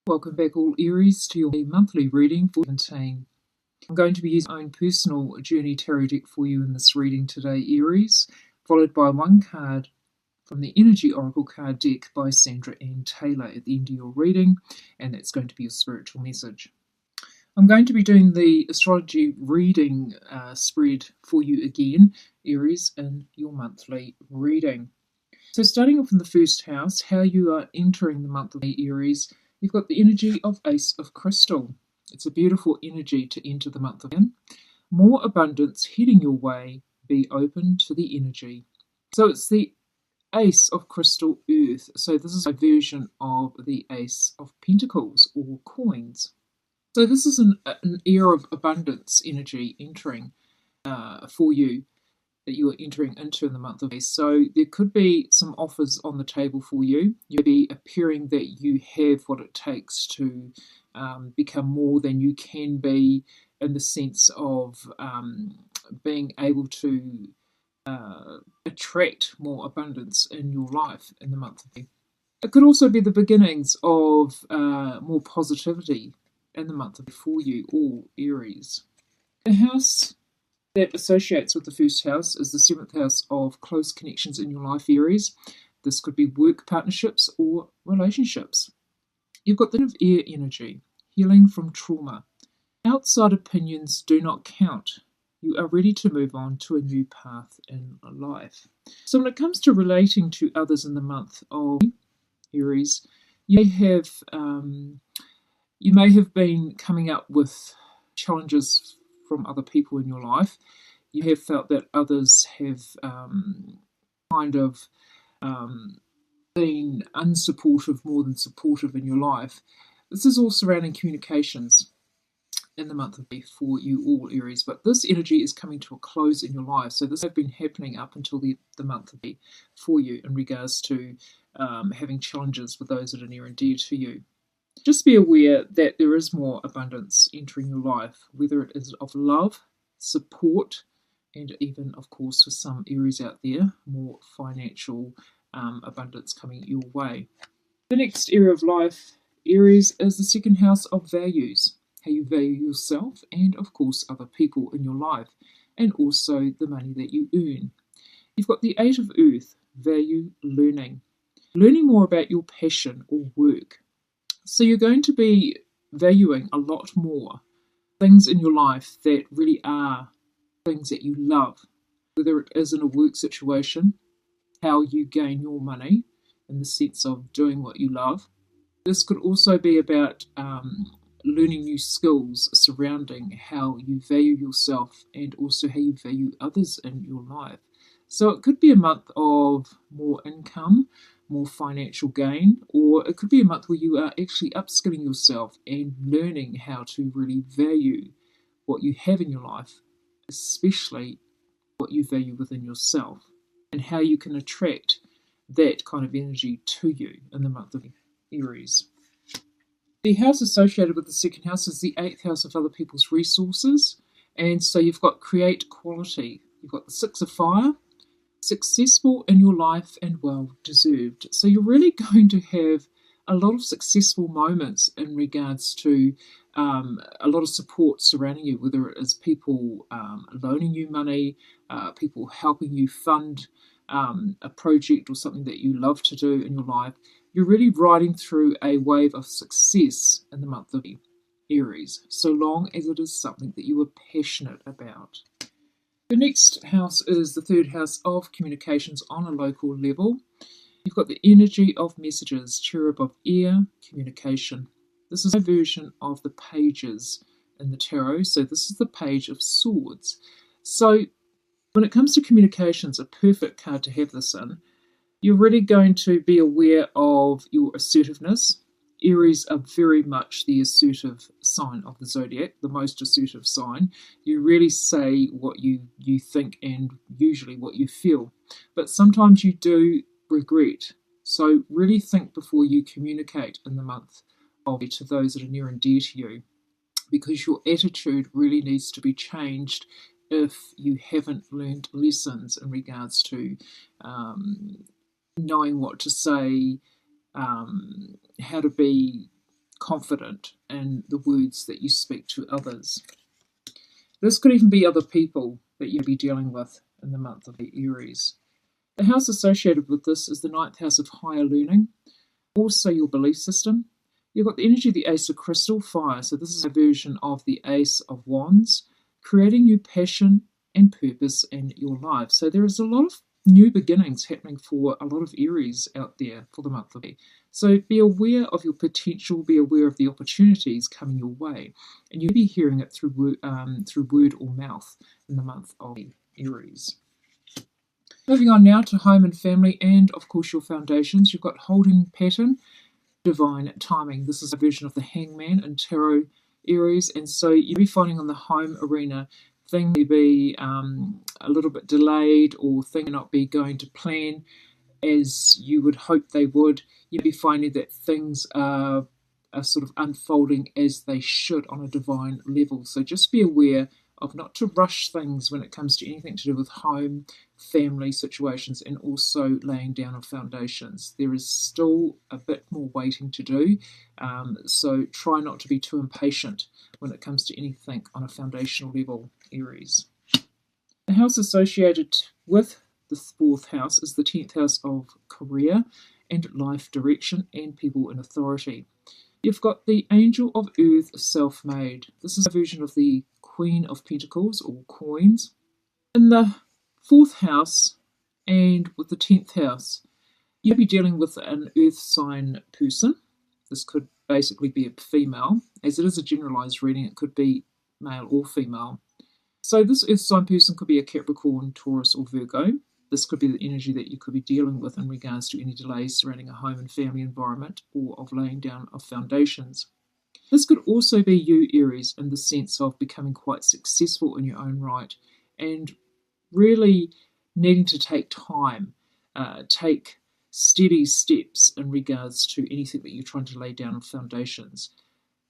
Welcome back, all Aries, to your monthly reading for 17. I'm going to be using my own personal journey tarot deck for you in this reading today, Aries, followed by one card from the Energy Oracle card deck by Sandra Ann Taylor at the end of your reading, and that's going to be your spiritual message. I'm going to be doing the astrology reading spread for you again, Aries, in your monthly reading. So starting off in the first house, how you are entering the month of Aries, you've got the energy of Ace of Crystal. It's a beautiful energy to enter the month of in. More abundance heading your way. Be open to the energy. So it's the Ace of Crystal Earth. So this is a version of the Ace of Pentacles or coins. So this is an era of abundance energy entering for you, that you are entering into in the month of May. So there could be some offers on the table for you. You'll be appearing that you have what it takes to become more than you can be, in the sense of being able to attract more abundance in your life in the month of May. It could also be the beginnings of more positivity in the month of May for you, all Aries. The house that associates with the first house is the seventh house of close connections in your life, Aries. This could be work partnerships or relationships. You've got the air energy, healing from trauma. Outside opinions do not count. You are ready to move on to a new path in life. So when it comes to relating to others in the month of Aries, you may have been coming up with challenges from other people in your life. You have felt that others have been unsupportive more than supportive in your life. This is all surrounding communications in the month of May for you all, Aries, but this energy is coming to a close in your life. So this has been happening up until the month of May for you in regards to having challenges with those that are near and dear to you. Just be aware that there is more abundance entering your life, whether it is of love, support, and even, of course, for some Aries out there, more financial abundance coming your way. The next area of life, Aries, is the second house of values, how you value yourself and, of course, other people in your life, and also the money that you earn. You've got the Eight of Earth, value learning more about your passion or work. So you're going to be valuing a lot more things in your life that really are things that you love, whether it is in a work situation, how you gain your money in the sense of doing what you love. This could also be about learning new skills surrounding how you value yourself and also how you value others in your life. So it could be a month of more income, more financial gain, or it could be a month where you are actually upskilling yourself and learning how to really value what you have in your life, especially what you value within yourself, and how you can attract that kind of energy to you in the month of Aries. The house associated with the second house is the eighth house of other people's resources, and so you've got create quality. You've got the Six of Fire, successful in your life and well deserved. So you're really going to have a lot of successful moments in regards to a lot of support surrounding you, whether it is people loaning you money, people helping you fund a project or something that you love to do in your life. You're really riding through a wave of success in the month of Aries, so long as it is something that you are passionate about. The next house is the third house of communications on a local level. You've got the energy of messages, cherub of air, communication. This is a version of the pages in the tarot. So this is the Page of Swords. So when it comes to communications, a perfect card to have this in. You're really going to be aware of your assertiveness. Aries are very much the assertive sign of the zodiac, the most assertive sign. You really say what you think and usually what you feel. But sometimes you do regret. So really think before you communicate in the month of to those that are near and dear to you, because your attitude really needs to be changed if you haven't learned lessons in regards to knowing what to say, how to be confident in the words that you speak to others. This could even be other people that you'll be dealing with in the month of Aries. The house associated with this is the ninth house of higher learning, also your belief system. You've got the energy of the Ace of Crystal, fire. So this is a version of the Ace of Wands, creating new passion and purpose in your life. So there is a lot of new beginnings happening for a lot of Aries out there for the month of May. So be aware of your potential, be aware of the opportunities coming your way, and you'll be hearing it through word or mouth in the month of Aries. Moving on now to home and family, and of course your foundations. You've got holding pattern, divine timing. This is a version of the Hangman in Tarot Aries, and so you'll be finding on the home arena things may be a little bit delayed, or things may not be going to plan as you would hope they would. You'll be finding that things are sort of unfolding as they should on a divine level. So just be aware of not to rush things when it comes to anything to do with home, family situations, and also laying down of foundations. There is still a bit more waiting to do, so try not to be too impatient when it comes to anything on a foundational level, Aries. The house associated with the fourth house is the 10th house of career and life direction and people in authority. You've got the Angel of Earth, self-made. This is a version of the Queen of Pentacles, or coins. In the fourth house and with the 10th house, you'll be dealing with an earth sign person. This could basically be a female. As it is a generalized reading, it could be male or female. So this earth sign person could be a Capricorn, Taurus, or Virgo. This could be the energy that you could be dealing with in regards to any delays surrounding a home and family environment, or of laying down of foundations. This could also be you, Aries, in the sense of becoming quite successful in your own right, and really needing to take time, take steady steps in regards to anything that you're trying to lay down of foundations.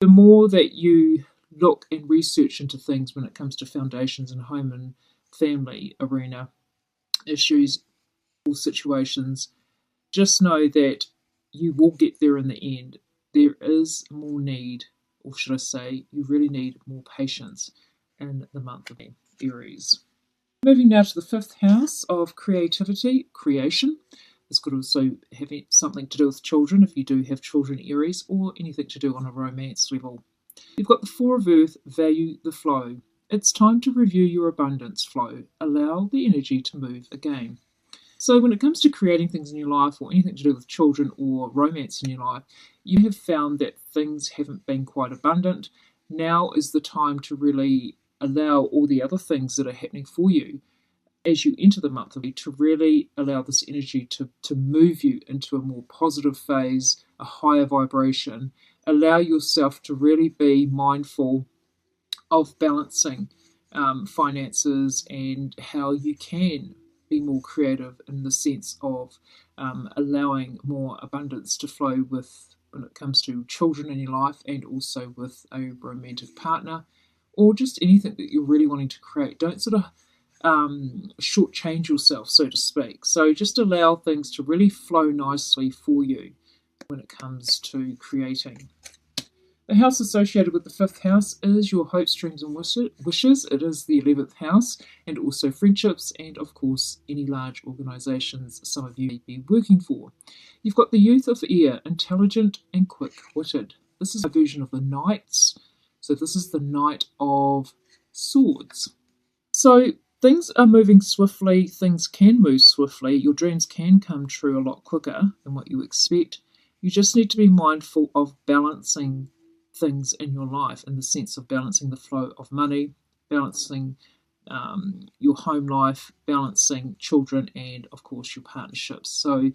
The more that you look and research into things when it comes to foundations and home and family arena issues or situations, just know that you will get there in the end. There is more need, or should I say, you really need more patience in the month of Aries. Moving now to the fifth house of creativity, creation. This could also have something to do with children, if you do have children, Aries, or anything to do on a romance level. You've got the Four of Earth, value the flow. It's time to review your abundance flow. Allow the energy to move again. So when it comes to creating things in your life, or anything to do with children or romance in your life, you have found that things haven't been quite abundant. Now is the time to really allow all the other things that are happening for you as you enter the month of May, to really allow this energy to move you into a more positive phase, a higher vibration. Allow yourself to really be mindful of balancing finances, and how you can be more creative in the sense of allowing more abundance to flow with when it comes to children in your life, and also with a romantic partner, or just anything that you're really wanting to create. Don't sort of shortchange yourself, so to speak. So just allow things to really flow nicely for you when it comes to creating. The house associated with the fifth house is your hopes, dreams, and wishes. It is the 11th house, and also friendships, and of course any large organisations some of you may be working for. You've got the youth of air, intelligent and quick-witted. This is a version of the knights. So this is the Knight of Swords. So things are moving swiftly. Things can move swiftly. Your dreams can come true a lot quicker than what you expect. You just need to be mindful of balancing things in your life, in the sense of balancing the flow of money, balancing your home life, balancing children, and of course your partnerships. So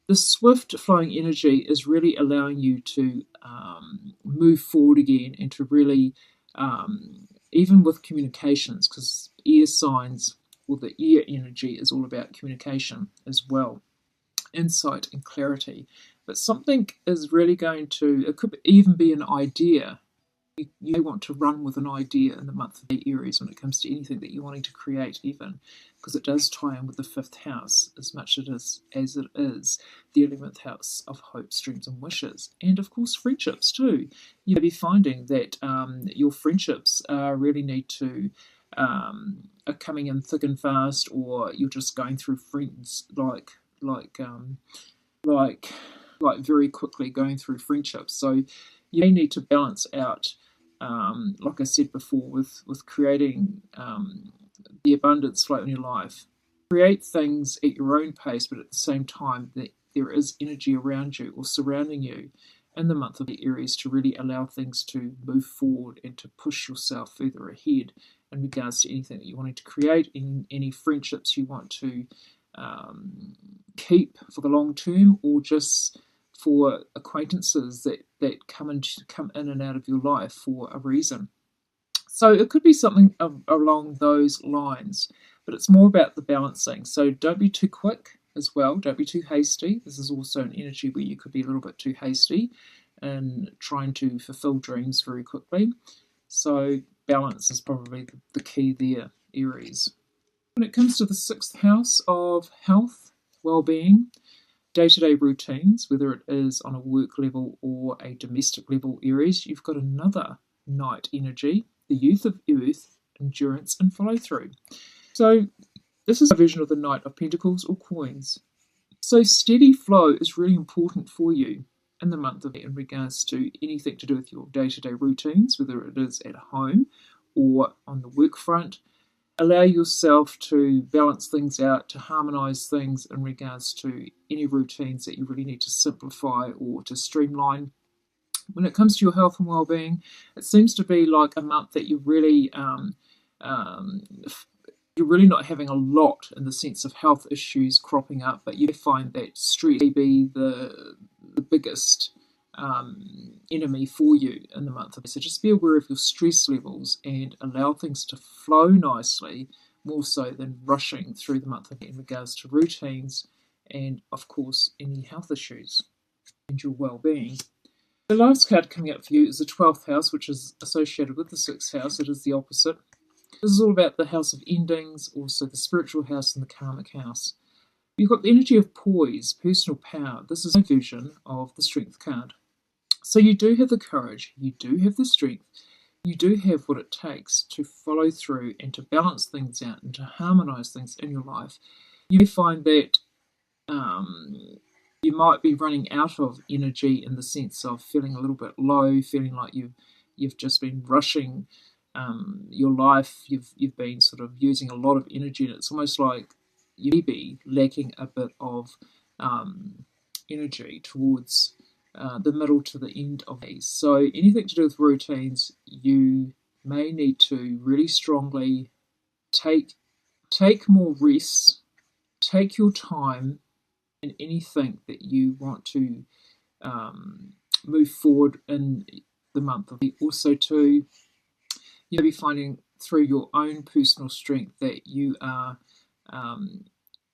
the swift flowing energy is really allowing you to move forward again, and to really, even with communications, because air signs, or the air energy, is all about communication as well, insight and clarity. But something is really going to, it could even be an idea You may want to run with an idea in the month of Aries when it comes to anything that you're wanting to create, even because it does tie in with the 5th house as much as it is the 11th house of hopes, dreams, and wishes, and of course friendships too. You may be finding that your friendships really need to are coming in thick and fast, or you're just going through friends like very quickly going through friendships. So you may need to balance out, like I said before, with creating the abundance flow in your life. Create things at your own pace, but at the same time that there is energy around you or surrounding you in the month of Aries to really allow things to move forward and to push yourself further ahead in regards to anything that you're wanting to create, in any friendships you want to keep for the long term, or just for acquaintances that come in and out of your life for a reason. So it could be something along those lines, but it's more about the balancing. So don't be too quick as well. Don't be too hasty. This is also an energy where you could be a little bit too hasty and trying to fulfill dreams very quickly. So balance is probably the key there, Aries. When it comes to the 6th house of health, well-being, day-to-day routines, whether it is on a work level or a domestic level, Aries, you've got another Knight energy, the youth of earth, endurance and follow-through. So this is a version of the Knight of Pentacles or coins. So steady flow is really important for you in the month of in regards to anything to do with your day-to-day routines, whether it is at home or on the work front. Allow yourself to balance things out, to harmonise things in regards to any routines that you really need to simplify or to streamline. When it comes to your health and well-being, it seems to be like a month that you're really not having a lot in the sense of health issues cropping up, but you find that stress may be the biggest enemy for you in the month. So just be aware of your stress levels and allow things to flow nicely, more so than rushing through the month in regards to routines and, of course, any health issues and your well-being. The last card coming up for you is the 12th house, which is associated with the 6th house. It is the opposite. This is all about the house of endings, also the spiritual house and the karmic house. You've got the energy of poise, personal power. This is a version of the Strength card. So you do have the courage, you do have the strength, you do have what it takes to follow through and to balance things out and to harmonise things in your life. You may find that you might be running out of energy in the sense of feeling a little bit low, feeling like you've just been rushing your life, you've been sort of using a lot of energy, and it's almost like you may be lacking a bit of energy towards the middle to the end of these. So anything to do with routines, you may need to really strongly take more rest, take your time in anything that you want to move forward in the month of. Also too, you'll be finding through your own personal strength that you are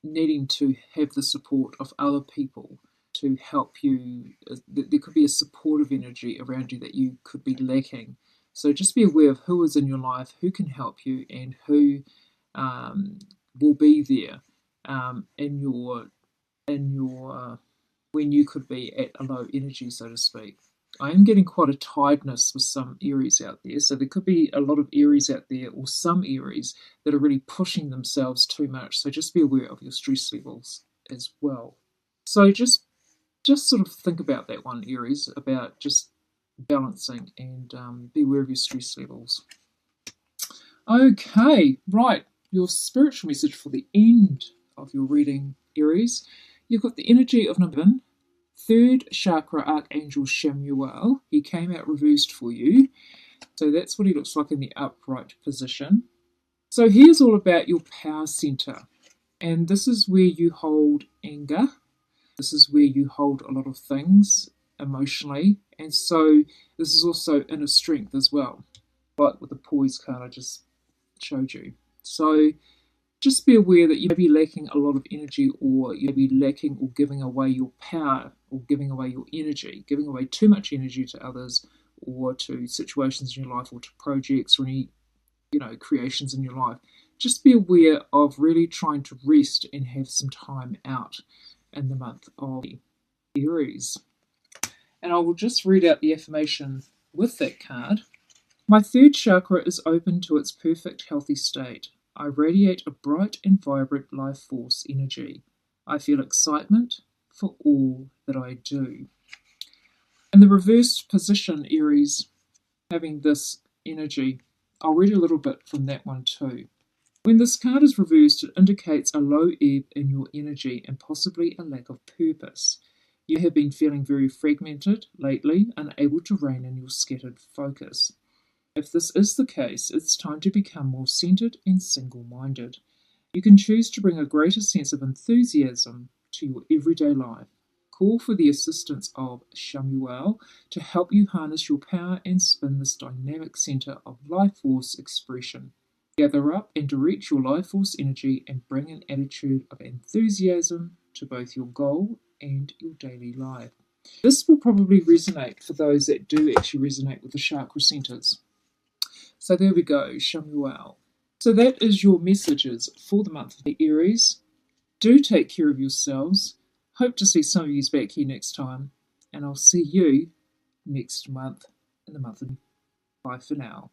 needing to have the support of other people to help you. There could be a supportive energy around you that you could be lacking. So just be aware of who is in your life, who can help you, and who will be there in your when you could be at a low energy, so to speak. I am getting quite a tiredness with some Aries out there, so there could be a lot of Aries out there, or some Aries that are really pushing themselves too much. So just be aware of your stress levels as well. So just sort of think about that one, Aries, about just balancing and be aware of your stress levels. Okay, right, your spiritual message for the end of your reading, Aries. You've got the energy of number 7, 3rd chakra archangel Shamuel. He came out reversed for you. So that's what he looks like in the upright position. So here's all about your power center. And this is where you hold anger. This is where you hold a lot of things emotionally. And so this is also inner strength as well, like with the poise card I just showed you. So just be aware that you may be lacking a lot of energy, or you may be lacking or giving away your power, or giving away your energy, giving away too much energy to others, or to situations in your life, or to projects, or any, creations in your life. Just be aware of really trying to rest and have some time out in the month of Aries. And I will just read out the affirmation with that card. My third chakra is open to its perfect healthy state. I radiate a bright and vibrant life force energy. I feel excitement for all that I do. In the reversed position, Aries, having this energy, I'll read a little bit from that one too. When this card is reversed, it indicates a low ebb in your energy and possibly a lack of purpose. You have been feeling very fragmented lately, unable to rein in your scattered focus. If this is the case, it's time to become more centered and single-minded. You can choose to bring a greater sense of enthusiasm to your everyday life. Call for the assistance of Shamuel to help you harness your power and spin this dynamic center of life force expression. Gather up and direct your life force energy and bring an attitude of enthusiasm to both your goal and your daily life. This will probably resonate for those that do actually resonate with the chakra centers. So there we go, Shamuel. So that is your messages for the month of Aries. Do take care of yourselves. Hope to see some of you back here next time. And I'll see you next month in the month of. Bye for now.